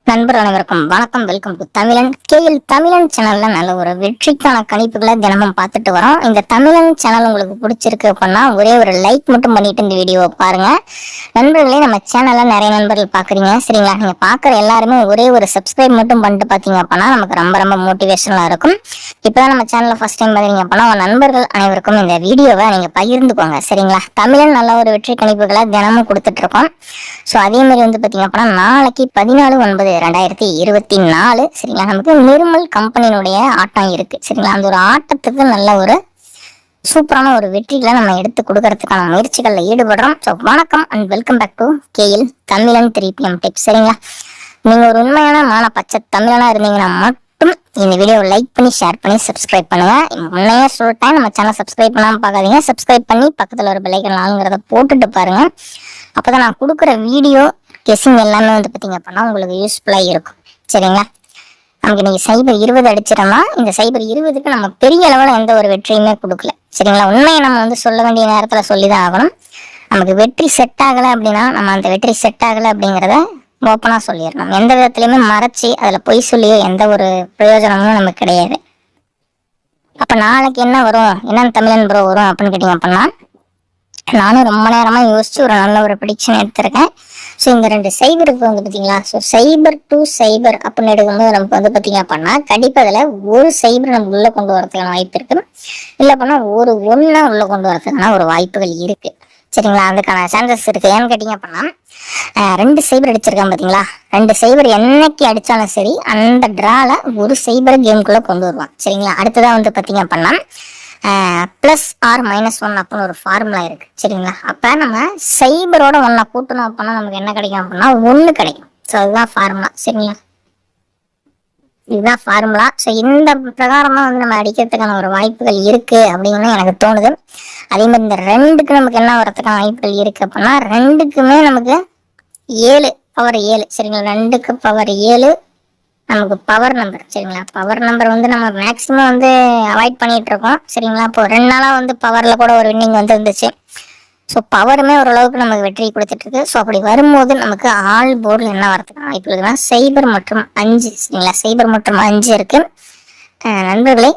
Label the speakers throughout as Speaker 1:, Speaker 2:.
Speaker 1: நண்பர் அனைவருக்கும் வணக்கம். வெல்கம் டு தமிழன் கேஎல் தமிழன் சேனல்ல நல்ல ஒரு வெற்றிக்கான கணிப்புகளை தினமும் பார்த்துட்டு வரோம். இந்த தமிழன் சேனல் உங்களுக்கு பிடிச்சிருக்கு அப்படின்னா ஒரே ஒரு லைக் மட்டும் பண்ணிட்டு இந்த வீடியோவை பாருங்க. நண்பர்களே, நம்ம சேனல்ல நிறைய நண்பர்கள் பாக்குறீங்க, சரிங்களா? நீங்க பாக்குற எல்லாருமே ஒரே ஒரு சப்ஸ்கிரைப் மட்டும் பண்ணிட்டு பாத்தீங்க அப்படின்னா நமக்கு ரொம்ப ரொம்ப மோட்டிவேஷனலா இருக்கும். இப்பதான் நம்ம சேனல்ல ஃபர்ஸ்ட் டைம் பாத்தீங்க அப்படின்னா உங்க நண்பர்கள் அனைவருக்கும் இந்த வீடியோவை நீங்க பகிர்ந்துக்கோங்க, சரிங்களா? தமிழன் நல்ல ஒரு வெற்றி கணிப்புகளை தினமும் கொடுத்துட்டு இருக்கோம். ஸோ அதே மாதிரி பாத்தீங்க அப்படின்னா நாளைக்கு 14/9/2024 சரிங்களா, நமக்கு நிர்மல் கம்பெனியினுடைய ஆட்டம் இருக்கு, சரிங்களா? அந்த ஒரு ஆட்டத்துக்கு நல்ல ஒரு சூப்பரான ஒரு வெற்றிகளை நம்ம எடுத்து கொடுக்கறதுக்கான முயற்சிகள்ல ஈடுபடுறோம். ஸோ வணக்கம் and welcome back to KL Tamizhan 3PM tips, சரிங்களா? நீங்க ஒரு உண்மையான பச்சை தமிழனா இருந்தீங்கன்னா மட்டும் இந்த வீடியோ லைக் பண்ணி ஷேர் பண்ணி சப்ஸ்கிரைப் பண்ணுங்க. முன்னையே சொல்லிட்டேன், நம்ம சேனல் சப்ஸ்கிரைப் பண்ணாம பார்க்காதீங்க. சப்ஸ்கிரைப் பண்ணி பக்கத்துல ஒரு பெல் ஐகான் ஆளுங்கிறத போட்டுட்டு பாருங்க. அப்பதான் நான் கொடுக்குற வீடியோ கெஸிங் எல்லாமே பாத்தீங்க அப்படின்னா உங்களுக்கு யூஸ்ஃபுல்லா இருக்கும், சரிங்களா? நமக்கு நீங்க சைபர் 20 அடிச்சிடோம்னா இந்த சைபர் 20க்கு நம்ம பெரிய அளவுல எந்த ஒரு வெற்றியுமே கொடுக்கல, சரிங்களா? உண்மையை நம்ம சொல்ல வேண்டிய நேரத்துல சொல்லிதான் ஆகணும். நமக்கு வெற்றி செட் ஆகல அப்படின்னா நம்ம அந்த வெற்றி செட் ஆகல அப்படிங்கிறத ஓப்பனா சொல்லிடணும். எந்த விதத்திலயுமே மறைச்சு அதுல பொய் சொல்லியோ எந்த ஒரு பிரயோஜனமும் நமக்கு கிடையாது. அப்ப நாளைக்கு என்ன வரும், என்னன்னு தமிழன் ப்ரோ வரும் அப்படின்னு கேட்டீங்க அப்படின்னா, நானும் ரொம்ப நேரமா யோசிச்சு ஒரு நல்ல ஒரு ப்ரெடிக்ஷன் எடுத்திருக்கேன். ஸோ இந்த 2 சைபருக்கு பார்த்தீங்களா, ஸோ சைபர் டு சைபர் அப்படின்னு எடுக்கும்போது நமக்கு பார்த்தீங்க அப்படின்னா கண்டிப்பாக அதில் ஒரு சைபர் நம்ம உள்ள கொண்டு வரதுக்கான வாய்ப்பு இருக்கு, இல்லை அப்படின்னா ஒரு ஒன்னா உள்ள கொண்டு வரதுக்கான ஒரு வாய்ப்புகள் இருக்கு, சரிங்களா? அதுக்கான சான்சஸ் இருக்கு. ஏன்னு கேட்டீங்க அப்படின்னா 2 சைபர் அடிச்சிருக்கான் பார்த்தீங்களா, 2 சைபர் என்னைக்கு அடிச்சாலும் சரி அந்த டிரால ஒரு சைபரை கேமுக்குள்ள கொண்டு வருவான், சரிங்களா? அடுத்ததான் பார்த்தீங்க அப்படின்னா +R-1 அப்படின்னு ஒரு ஃபார்முலா இருக்கு, சரிங்களா? அப்ப நம்ம சைபரோட 1 கூட்டணும் அப்படின்னா நமக்கு என்ன கிடைக்கும் அப்படின்னா 1 கிடைக்கும். ஸோ அதுதான் ஃபார்முலா, சரிங்களா? இதுதான் ஃபார்முலா. ஸோ இந்த பிரகாரமா நம்ம அடிக்கிறதுக்கான ஒரு வாய்ப்புகள் இருக்கு அப்படின்னு எனக்கு தோணுது. அதே மாதிரி இந்த 2க்கு நமக்கு என்ன வரதுக்கான வாய்ப்புகள் இருக்கு அப்படின்னா 2க்குமே நமக்கு 7 பவர் 7, சரிங்களா? 2க்கு பவர் 7 நமக்கு பவர் நம்பர், சரிங்களா? பவர் நம்பர் நம்ம மேக்சிமம் அவாய்ட் பண்ணிட்டு இருக்கோம், சரிங்களா? இப்போ 2 நாளா பவர்ல கூட ஒரு வின்னிங் இருந்துச்சு. ஸோ பவருமே ஓரளவுக்கு நமக்கு வெற்றி கொடுத்துட்டு இருக்கு. ஸோ அப்படி வரும்போது நமக்கு ஆல் போர்டில் என்ன வரதுக்கு வாய்ப்பு இருக்குன்னா சைபர் மற்றும் 5, சரிங்களா? சைபர் மற்றும் 5 இருக்கு. நண்பர்களே,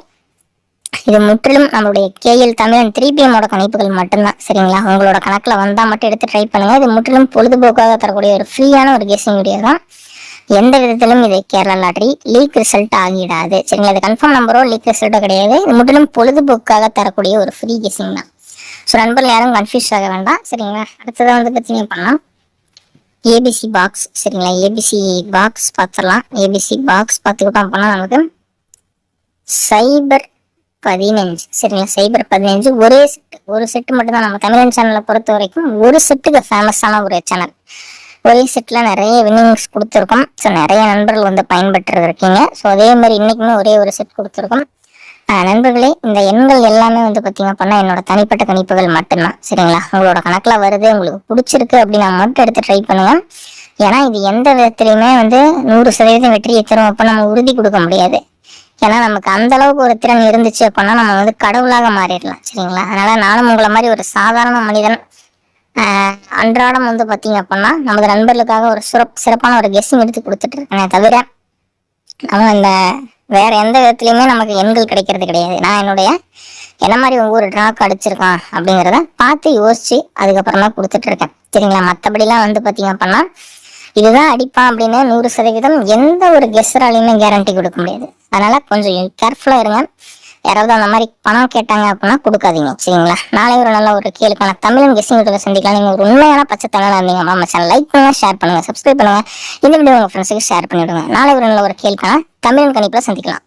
Speaker 1: இது முற்றிலும் நம்மளுடைய கேஎல் தமிழன் 3PM கணிப்புகள் மட்டும்தான், சரிங்களா? உங்களோட கணக்குல வந்தா மட்டும் எடுத்து ட்ரை பண்ணுங்க. இது முற்றிலும் பொழுதுபோக்காக தரக்கூடிய ஒரு ஃப்ரீயான ஒரு கெஸிங் வீடியோ தான். எந்த விதத்திலும் இது கேரளா லாட்டரி லீக் ரிசல்ட் ஆகிடாது, சரிங்களா? இது கன்ஃபார்ம் நம்பரோ லீக் ரிசல்ட்டோ கிடையாது. இது முற்றிலும் பொழுதுபோக்காக தரக்கூடிய ஒரு ஃப்ரீ கெஸிங் தான். ஸோ நண்பர்கள் யாரும் கன்ஃபியூஸ் ஆக வேண்டாம், சரிங்களா? அடுத்ததான் பார்த்தீங்க அப்படின்னா ஏபிசி பாக்ஸ், சரிங்களா? ஏபிசி பாக்ஸ் பார்த்துடலாம். ஏபிசி பாக்ஸ் பார்த்துக்கிட்டோம் அப்படின்னா நமக்கு சைபர் 15, சரிங்களா? சைபர் 15 ஒரு செட்டு மட்டும்தான். நம்ம தமிழன் சேனலை பொறுத்த வரைக்கும் ஒரு செட்டுக்கு ஃபேமஸான ஒரு சேனல். ஒரே செட்ல நிறைய வின்னிங்ஸ் கொடுத்துருக்கோம். ஸோ நிறைய நண்பர்கள் பயன்பெற்று இருக்கீங்க. ஸோ அதே மாதிரி இன்னைக்குமே ஒரே ஒரு செட் கொடுத்துருக்கோம். நண்பர்களே, இந்த எண்கள் எல்லாமே பார்த்தீங்க அப்படின்னா என்னோட தனிப்பட்ட கணிப்புகள் மட்டும்தான், சரிங்களா? உங்களோட கணக்குல வருது, உங்களுக்கு பிடிச்சிருக்கு அப்படின்னா மட்டும் எடுத்து ட்ரை பண்ணுங்க. ஏன்னா இது எந்த விதத்திலையுமே 100% வெற்றியை தரும் அப்ப நம்ம உறுதி கொடுக்க முடியாது. ஏன்னா நமக்கு அந்த அளவுக்கு ஒரு திறன் இருந்துச்சு அப்படின்னா நம்ம கடவுளாக மாறிடலாம், சரிங்களா? அதனால நானும் உங்களை மாதிரி ஒரு சாதாரண மனிதன் அன்றாடம் பாத்தீங்க அப்படின்னா நமது நண்பர்களுக்காக ஒரு சிறப்பான ஒரு கெஸ்ஸிங் எடுத்து கொடுத்துட்டு இருக்கேன். தவிர நம்ம இந்த வேற எந்த விதத்துலயுமே நமக்கு எண்கள் கிடைக்கிறது கிடையாது. நான் என்ன மாதிரி ஒவ்வொரு டிராக் அடிச்சிருக்கான் அப்படிங்கிறத பார்த்து யோசிச்சு அதுக்கப்புறமா கொடுத்துட்டு இருக்கேன், சரிங்களா? மற்றபடிலாம் பாத்தீங்க அப்படின்னா இதுதான் அடிப்பான் அப்படின்னு 100% எந்த ஒரு கெஸ்ஸராலையுமே கேரண்டி கொடுக்க முடியாது. அதனால கொஞ்சம் கேர்ஃபுல்லா இருங்க. யாராவது அந்த மாதிரி பணம் கேட்டாங்க அப்படின்னா கொடுக்காதீங்க, சரிங்களா? நாளை ஒரு நல்ல ஒரு கேளுக்கான தமிழன் கெஸ்ஸிங் வீடியோல சந்திக்கலாம். நீங்க ஒரு உண்மையான பச்சை தமிழா இருந்தீங்க நம்ம சேனல் லைக் பண்ணுங்க, ஷேர் பண்ணுங்க, சப்ஸ்கிரைப் பண்ணுங்க. இந்த வீடியோ உங்க ஃப்ரெண்ட்ஸுக்கு ஷேர் பண்ணிவிடுங்க. நாளை ஒரு நல்ல ஒரு கேளுக்கான தமிழன் கணிப்புல சந்திக்கலாம்.